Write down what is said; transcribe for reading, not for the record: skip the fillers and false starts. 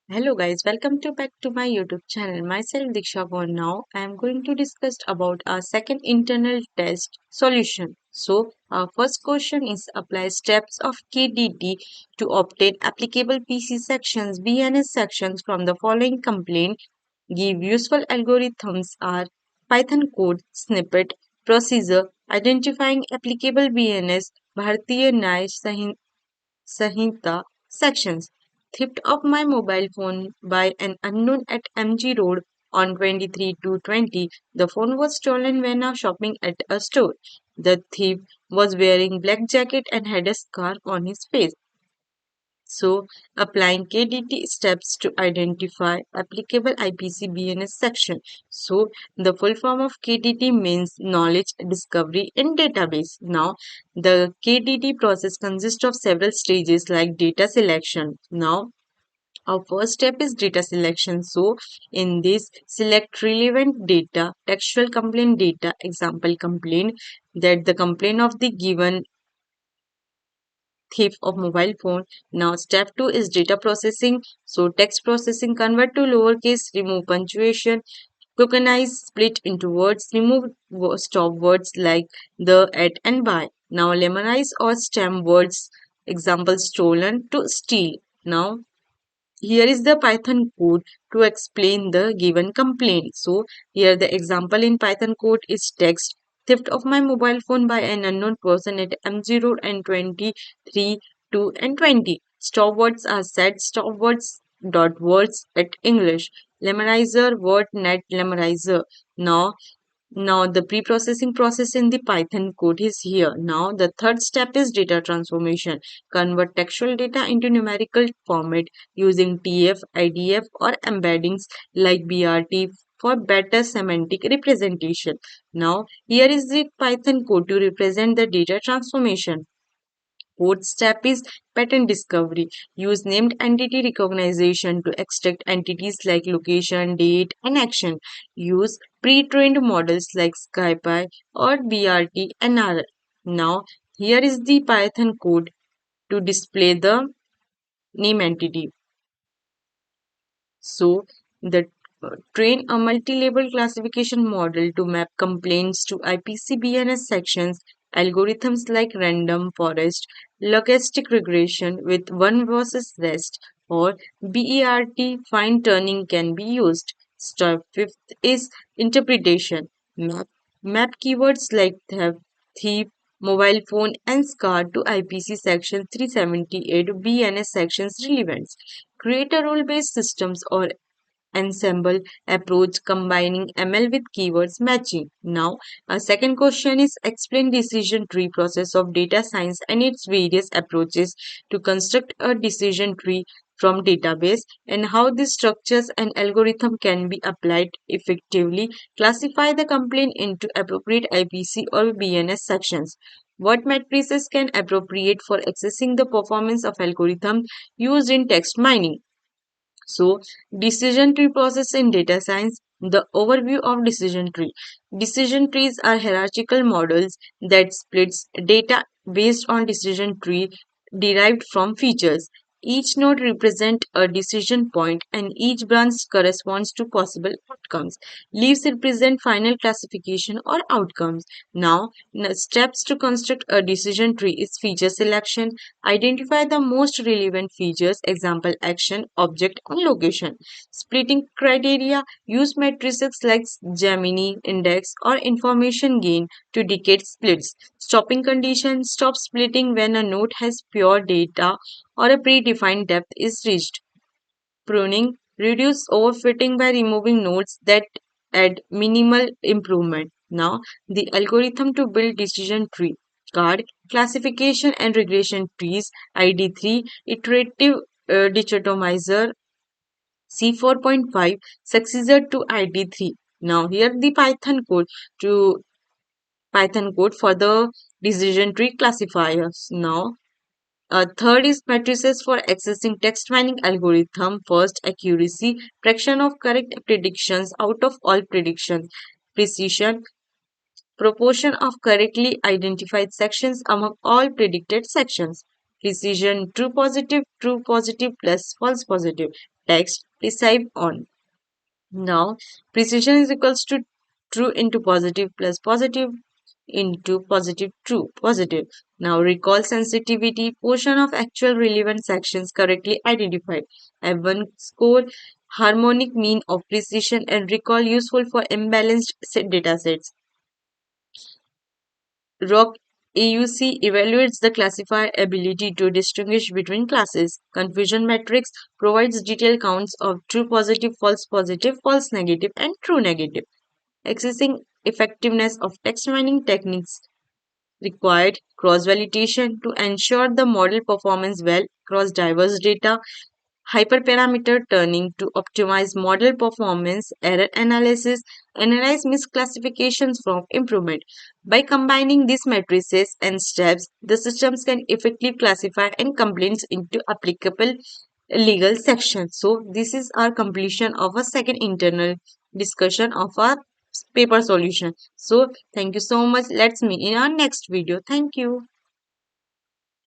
Hello guys, welcome to back to my YouTube channel. Myself Diksha for now. I am going to discuss about our second internal test solution. So our first question is apply steps of KDD to obtain applicable PC sections, BNS sections from the following complaint. Give useful algorithms are Python code snippet procedure identifying applicable BNS Bharatiya Nyaya Sanhita sections. Theft of my mobile phone by an unknown at MG Road on 23/2/20. The phone was stolen when I was shopping at a store. The thief was wearing black jacket and had a scar on his face. So, applying KDT steps to identify applicable IPC BNS section. So, the full form of KDT means knowledge discovery in database. Now, the KDT process consists of several stages like data selection. Now, our first step is data selection. So, in this, select relevant data, textual complaint data, example complaint that the complaint of the given thief of mobile phone. Now step 2 is data processing. So text processing, convert to lowercase, remove punctuation, tokenize, split into words, remove stop words like the, at and by. Now lemonize or stem words, example stolen to steal. Now here is the Python code to explain the given complaint. So here the example in Python code is text theft of my mobile phone by an unknown person at M0 and 23 2 and 20. Stop words are set stop words dot words at English. Lemonizer word net lemonizer. Now the pre-processing process in the Python code is here. Now the third step is data transformation. Convert textual data into numerical format using TF, IDF or embeddings like BRT for better semantic representation. Now here is the Python code to represent the data transformation. Fourth step is pattern discovery. Use named entity recognition to extract entities like location, date, and action. Use pre-trained models like SciPy or BRT and R. Now, here is the Python code to display the name entity. So, the train a multi-label classification model to map complaints to IPC-BNS sections. Algorithms like random forest, logistic regression with one versus rest, or BERT fine tuning can be used. Step fifth is interpretation. Map keywords like theft, thief, mobile phone, and scar to IPC section 378 BNS sections relevance. Create a role-based systems or ensemble approach combining ML with keywords matching. Now, a second question is explain decision tree process of data science and its various approaches to construct a decision tree from database and how these structures and algorithm can be applied effectively. Classify the complaint into appropriate IPC or BNS sections. What matrices can appropriate for accessing the performance of algorithm used in text mining? So, decision tree process in data science, the overview of decision tree. Decision trees are hierarchical models that splits data based on decision tree derived from features. Each node represents a decision point and each branch corresponds to possible outcomes. Leaves represent final classification or outcomes. Now, steps to construct a decision tree is feature selection. Identify the most relevant features, example action, object, and location. Splitting criteria, use matrices like Gemini, index, or information gain to dictate splits. Stopping condition, stop splitting when a node has pure data or a predefined depth is reached. Pruning, reduce overfitting by removing nodes that add minimal improvement. Now, the algorithm to build decision tree. Card, classification and regression trees, ID3, iterative dichotomizer, C4.5, successor to ID3. Now, here the Python code for the decision tree classifiers. Now, third is matrices for accessing text mining algorithm. First, accuracy, fraction of correct predictions out of all predictions. Precision, proportion of correctly identified sections among all predicted sections. Precision true positive plus false positive. Text precise on. Now, precision is equals to true into positive plus positive into positive true positive. Now, recall sensitivity portion of actual relevant sections correctly identified. F1 score harmonic mean of precision and recall useful for imbalanced data sets. ROC AUC evaluates the classifier ability to distinguish between classes. Confusion matrix provides detailed counts of true positive, false negative, and true negative. Accessing effectiveness of text mining techniques required cross-validation to ensure the model performance well across diverse data, hyperparameter tuning to optimize model performance, error analysis, analyze misclassifications from improvement. By combining these matrices and steps, the systems can effectively classify and complaints into applicable legal sections. So this is our completion of a second internal discussion of our paper solution. So thank you so much. Let's meet in our next video. Thank you.